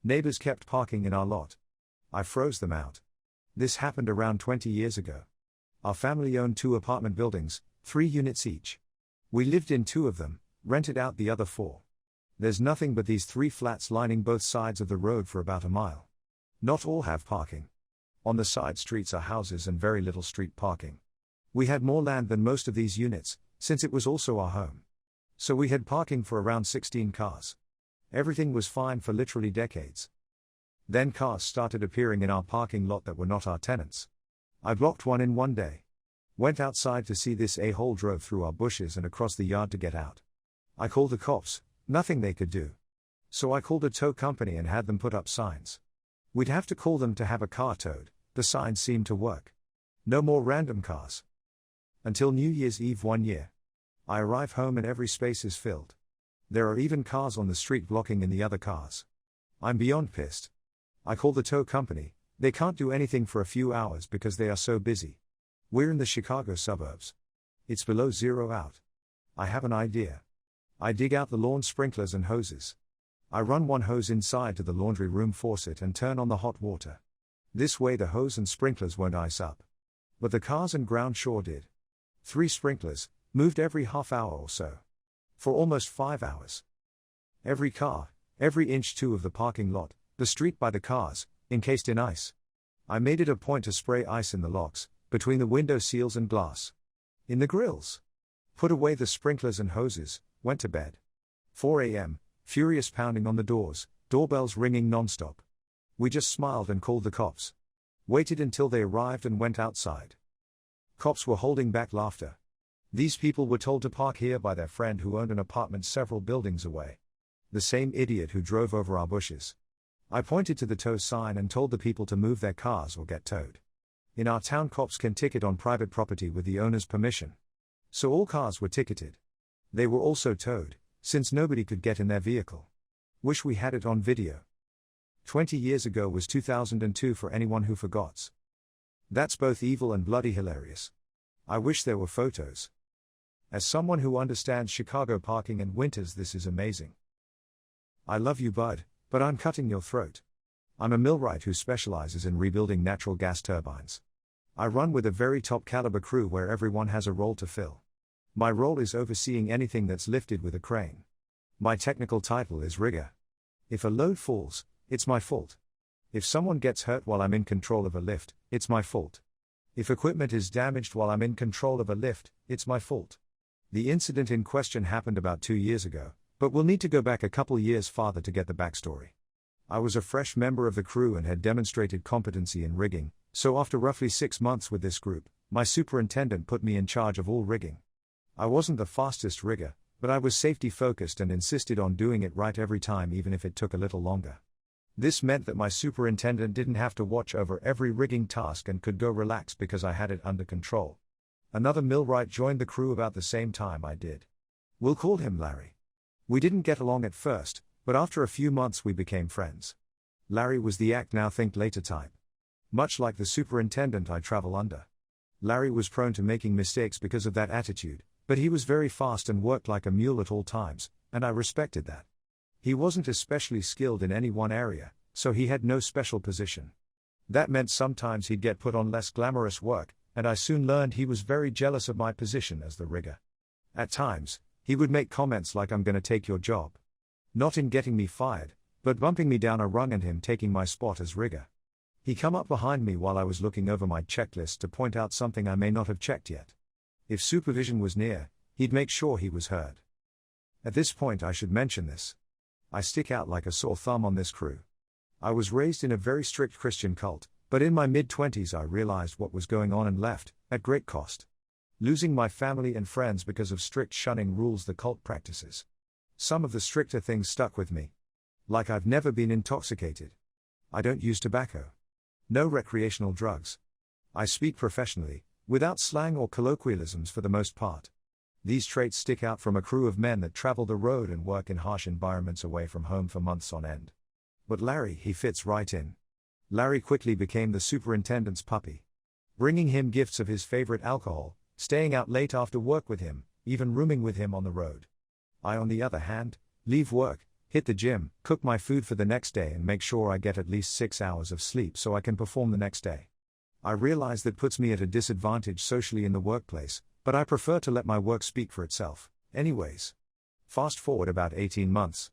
Neighbors kept parking in our lot. I froze them out. This happened around 20 years ago. Our family owned 2 apartment buildings, 3 units each. We lived in 2 of them, rented out the other 4. There's nothing but these 3 flats lining both sides of the road for about a mile. Not all have parking. On the side streets are houses and very little street parking. We had more land than most of these units, since it was also our home. So we had parking for around 16 cars. Everything was fine for literally decades. Then cars started appearing in our parking lot that were not our tenants. I blocked one in one day. Went outside to see this a-hole drove through our bushes and across the yard to get out. I called the cops, nothing they could do. So I called a tow company and had them put up signs. We'd have to call them to have a car towed. The signs seemed to work. No more random cars. Until New Year's Eve one year. I arrive home and every space is filled. There are even cars on the street blocking in the other cars. I'm beyond pissed. I call the tow company, they can't do anything for a few hours because they are so busy. We're in the Chicago suburbs. It's below 0 out. I have an idea. I dig out the lawn sprinklers and hoses. I run one hose inside to the laundry room faucet and turn on the hot water. This way the hose and sprinklers won't ice up. But the cars and ground sure did. 3 sprinklers, moved every half hour or so. For almost 5 hours. Every car, every inch too of the parking lot, the street by the cars, encased in ice. I made it a point to spray ice in the locks, between the window seals and glass. In the grills. Put away the sprinklers and hoses, went to bed. 4 a.m., furious pounding on the doors, doorbells ringing non-stop. We just smiled and called the cops. Waited until they arrived and went outside. Cops were holding back laughter. These people were told to park here by their friend who owned an apartment several buildings away. The same idiot who drove over our bushes. I pointed to the tow sign and told the people to move their cars or get towed. In our town, cops can ticket on private property with the owner's permission. So all cars were ticketed. They were also towed, since nobody could get in their vehicle. Wish we had it on video. 20 years ago was 2002 for anyone who forgets. That's both evil and bloody hilarious. I wish there were photos. As someone who understands Chicago parking and winters, this is amazing. I love you, bud, but I'm cutting your throat. I'm a millwright who specializes in rebuilding natural gas turbines. I run with a very top caliber crew where everyone has a role to fill. My role is overseeing anything that's lifted with a crane. My technical title is rigger. If a load falls, it's my fault. If someone gets hurt while I'm in control of a lift, it's my fault. If equipment is damaged while I'm in control of a lift, it's my fault. The incident in question happened about 2 years ago, but we'll need to go back a couple years farther to get the backstory. I was a fresh member of the crew and had demonstrated competency in rigging, so after roughly 6 months with this group, my superintendent put me in charge of all rigging. I wasn't the fastest rigger, but I was safety focused and insisted on doing it right every time, even if it took a little longer. This meant that my superintendent didn't have to watch over every rigging task and could go relax because I had it under control. Another millwright joined the crew about the same time I did. We'll call him Larry. We didn't get along at first, but after a few months we became friends. Larry was the act now think later type. Much like the superintendent I travel under. Larry was prone to making mistakes because of that attitude, but he was very fast and worked like a mule at all times, and I respected that. He wasn't especially skilled in any one area, so he had no special position. That meant sometimes he'd get put on less glamorous work, and I soon learned he was very jealous of my position as the rigger. At times, he would make comments like "I'm gonna take your job." Not in getting me fired, but bumping me down a rung and him taking my spot as rigger. He come up behind me while I was looking over my checklist to point out something I may not have checked yet. If supervision was near, he'd make sure he was heard. At this point I should mention this. I stick out like a sore thumb on this crew. I was raised in a very strict Christian cult, but in my mid-20s I realized what was going on and left, at great cost. Losing my family and friends because of strict shunning rules the cult practices. Some of the stricter things stuck with me. Like I've never been intoxicated. I don't use tobacco. No recreational drugs. I speak professionally, without slang or colloquialisms for the most part. These traits stick out from a crew of men that travel the road and work in harsh environments away from home for months on end. But Larry, he fits right in. Larry quickly became the superintendent's puppy. Bringing him gifts of his favorite alcohol, staying out late after work with him, even rooming with him on the road. I, on the other hand, leave work, hit the gym, cook my food for the next day, and make sure I get at least 6 hours of sleep so I can perform the next day. I realize that puts me at a disadvantage socially in the workplace, but I prefer to let my work speak for itself. Anyways. Fast forward about 18 months.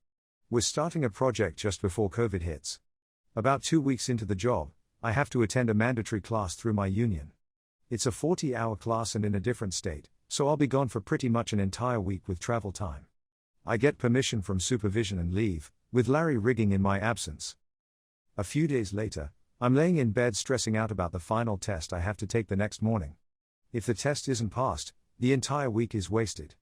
We're starting a project just before COVID hits. About 2 weeks into the job, I have to attend a mandatory class through my union. It's a 40-hour class and in a different state, so I'll be gone for pretty much an entire week with travel time. I get permission from supervision and leave, with Larry rigging in my absence. A few days later, I'm laying in bed stressing out about the final test I have to take the next morning. If the test isn't passed, the entire week is wasted.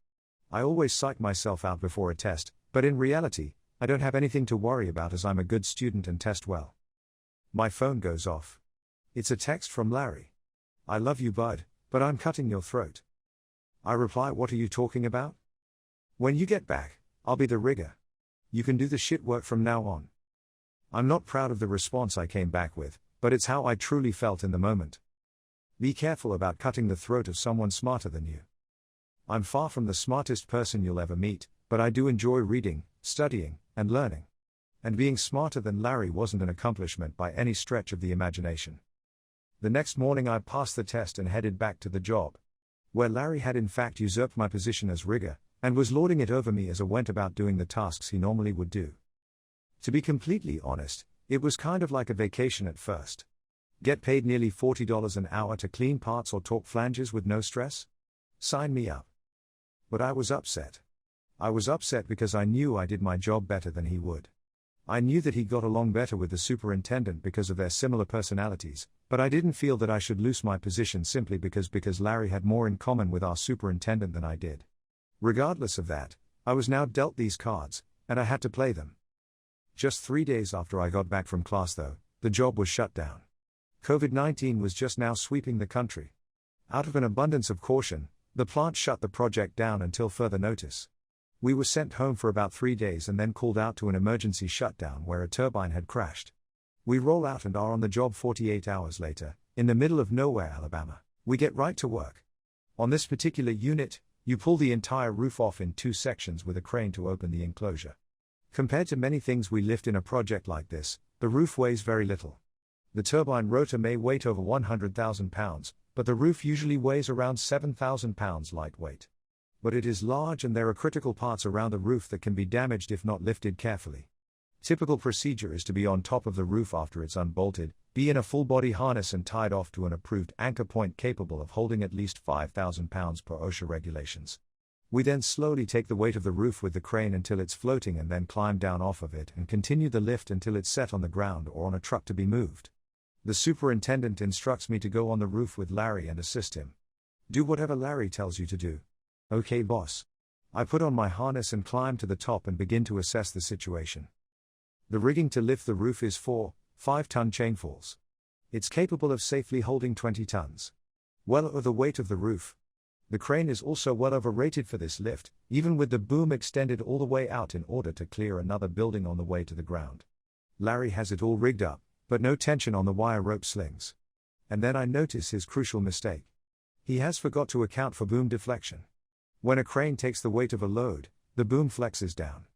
I always psych myself out before a test, but in reality, I don't have anything to worry about as I'm a good student and test well. My phone goes off. It's a text from Larry. "I love you, bud, but I'm cutting your throat." I reply, "What are you talking about? When you get back, I'll be the rigger. You can do the shit work from now on." I'm not proud of the response I came back with, but it's how I truly felt in the moment. Be careful about cutting the throat of someone smarter than you. I'm far from the smartest person you'll ever meet, but I do enjoy reading, studying, and learning. And being smarter than Larry wasn't an accomplishment by any stretch of the imagination. The next morning I passed the test and headed back to the job, where Larry had in fact usurped my position as rigger, and was lording it over me as I went about doing the tasks he normally would do. To be completely honest, it was kind of like a vacation at first. Get paid nearly $40 an hour to clean parts or torque flanges with no stress? Sign me up. But I was upset. I was upset because I knew I did my job better than he would. I knew that he got along better with the superintendent because of their similar personalities, but I didn't feel that I should lose my position simply because Larry had more in common with our superintendent than I did. Regardless of that, I was now dealt these cards, and I had to play them. Just 3 days after I got back from class though, the job was shut down. COVID-19 was just now sweeping the country. Out of an abundance of caution, the plant shut the project down until further notice. We were sent home for about 3 days and then called out to an emergency shutdown where a turbine had crashed. We roll out and are on the job 48 hours later, in the middle of nowhere, Alabama. We get right to work. On this particular unit, you pull the entire roof off in 2 sections with a crane to open the enclosure. Compared to many things we lift in a project like this, the roof weighs very little. The turbine rotor may weight over 100,000 pounds, but the roof usually weighs around 7,000 pounds lightweight. But it is large and there are critical parts around the roof that can be damaged if not lifted carefully. Typical procedure is to be on top of the roof after it's unbolted, be in a full body harness and tied off to an approved anchor point capable of holding at least 5,000 pounds per OSHA regulations. We then slowly take the weight of the roof with the crane until it's floating and then climb down off of it and continue the lift until it's set on the ground or on a truck to be moved. The superintendent instructs me to go on the roof with Larry and assist him. Do whatever Larry tells you to do. Okay, boss. I put on my harness and climb to the top and begin to assess the situation. The rigging to lift the roof is 4 5-ton chainfalls. It's capable of safely holding 20 tons. Well over the weight of the roof. The crane is also well overrated for this lift, even with the boom extended all the way out in order to clear another building on the way to the ground. Larry has it all rigged up, but no tension on the wire rope slings. And then I notice his crucial mistake. He has forgot to account for boom deflection. When a crane takes the weight of a load, the boom flexes down.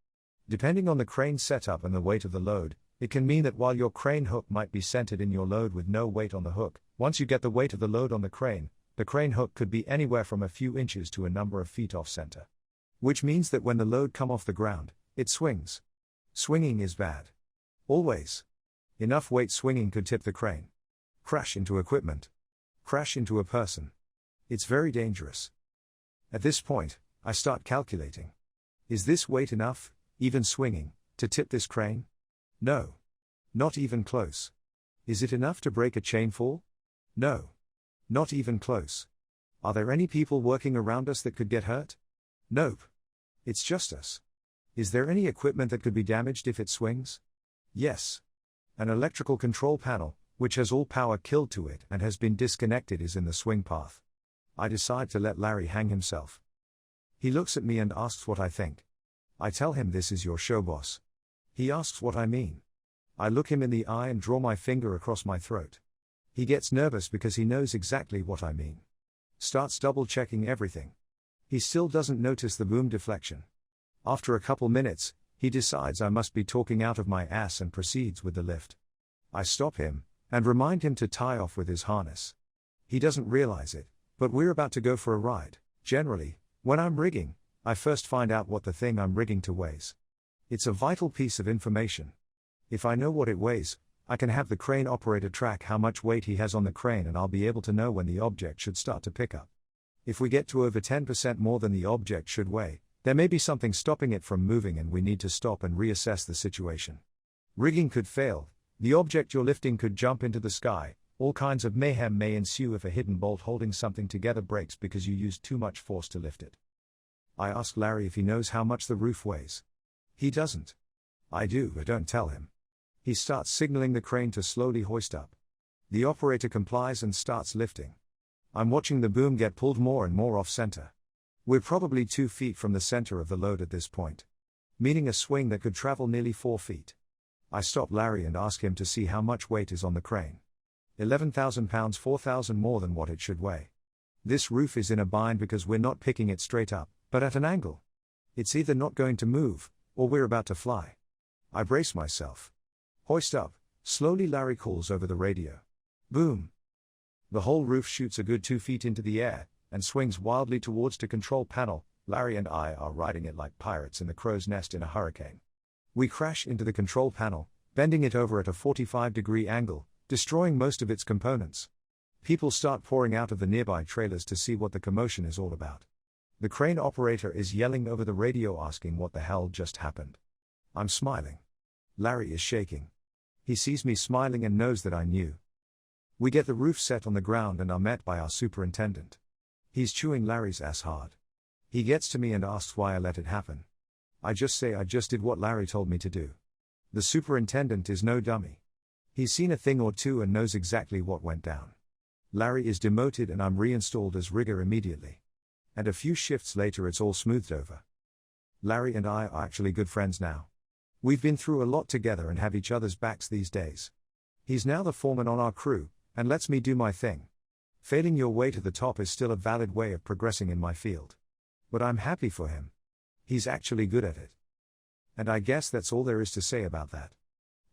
Depending on the crane setup and the weight of the load, it can mean that while your crane hook might be centered in your load with no weight on the hook, once you get the weight of the load on the crane hook could be anywhere from a few inches to a number of feet off center. Which means that when the load come off the ground, it swings. Swinging is bad. Always. Enough weight swinging could tip the crane. Crash into equipment. Crash into a person. It's very dangerous. At this point, I start calculating. Is this weight enough, even swinging, to tip this crane? No. Not even close. Is it enough to break a chainfall? No. Not even close. Are there any people working around us that could get hurt? Nope. It's just us. Is there any equipment that could be damaged if it swings? Yes. An electrical control panel, which has all power killed to it and has been disconnected, is in the swing path. I decide to let Larry hang himself. He looks at me and asks what I think. I tell him this is your show, boss. He asks what I mean. I look him in the eye and draw my finger across my throat. He gets nervous because he knows exactly what I mean. Starts double-checking everything. He still doesn't notice the boom deflection. After a couple minutes, He decides I must be talking out of my ass and proceeds with the lift. I stop him, and remind him to tie off with his harness. He doesn't realize it, but we're about to go for a ride. Generally, when I'm rigging, I first find out what the thing I'm rigging to weighs. It's a vital piece of information. If I know what it weighs, I can have the crane operator track how much weight he has on the crane, and I'll be able to know when the object should start to pick up. If we get to over 10% more than the object should weigh, there may be something stopping it from moving and we need to stop and reassess the situation. Rigging could fail, the object you're lifting could jump into the sky, all kinds of mayhem may ensue if a hidden bolt holding something together breaks because you used too much force to lift it. I ask Larry if he knows how much the roof weighs. He doesn't. I do, but don't tell him. He starts signaling the crane to slowly hoist up. The operator complies and starts lifting. I'm watching the boom get pulled more and more off center. We're probably 2 feet from the center of the load at this point, meaning a swing that could travel nearly 4 feet. I stop Larry and ask him to see how much weight is on the crane. 11,000 pounds, 4,000 more than what it should weigh. This roof is in a bind because we're not picking it straight up, but at an angle. It's either not going to move, or we're about to fly. I brace myself. Hoist up, slowly, Larry calls over the radio. Boom. The whole roof shoots a good 2 feet into the air, and swings wildly towards the control panel. Larry and I are riding it like pirates in the crow's nest in a hurricane. We crash into the control panel, bending it over at a 45-degree angle, destroying most of its components. People start pouring out of the nearby trailers to see what the commotion is all about. The crane operator is yelling over the radio asking what the hell just happened. I'm smiling. Larry is shaking. He sees me smiling and knows that I knew. We get the roof set on the ground and are met by our superintendent. He's chewing Larry's ass hard. He gets to me and asks why I let it happen. I just say I just did what Larry told me to do. The superintendent is no dummy. He's seen a thing or two and knows exactly what went down. Larry is demoted and I'm reinstalled as rigger immediately. And a few shifts later it's all smoothed over. Larry and I are actually good friends now. We've been through a lot together and have each other's backs these days. He's now the foreman on our crew, and lets me do my thing. Failing your way to the top is still a valid way of progressing in my field. But I'm happy for him. He's actually good at it. And I guess that's all there is to say about that.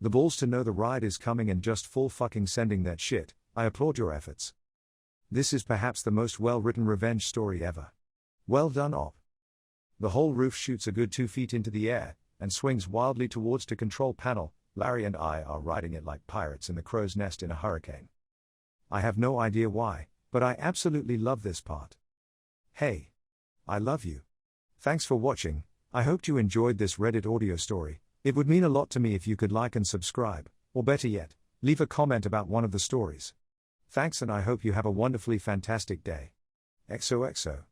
The balls to know the ride is coming and just full fucking sending that shit. I applaud your efforts. This is perhaps the most well-written revenge story ever. Well done, Op. The whole roof shoots a good 2 feet into the air, and swings wildly towards the control panel. Larry and I are riding it like pirates in the crow's nest in a hurricane. I have no idea why, but I absolutely love this part. Hey. I love you. Thanks for watching. I hoped you enjoyed this Reddit audio story. It would mean a lot to me if you could like and subscribe, or better yet, leave a comment about one of the stories. Thanks, and I hope you have a wonderfully fantastic day. XOXO.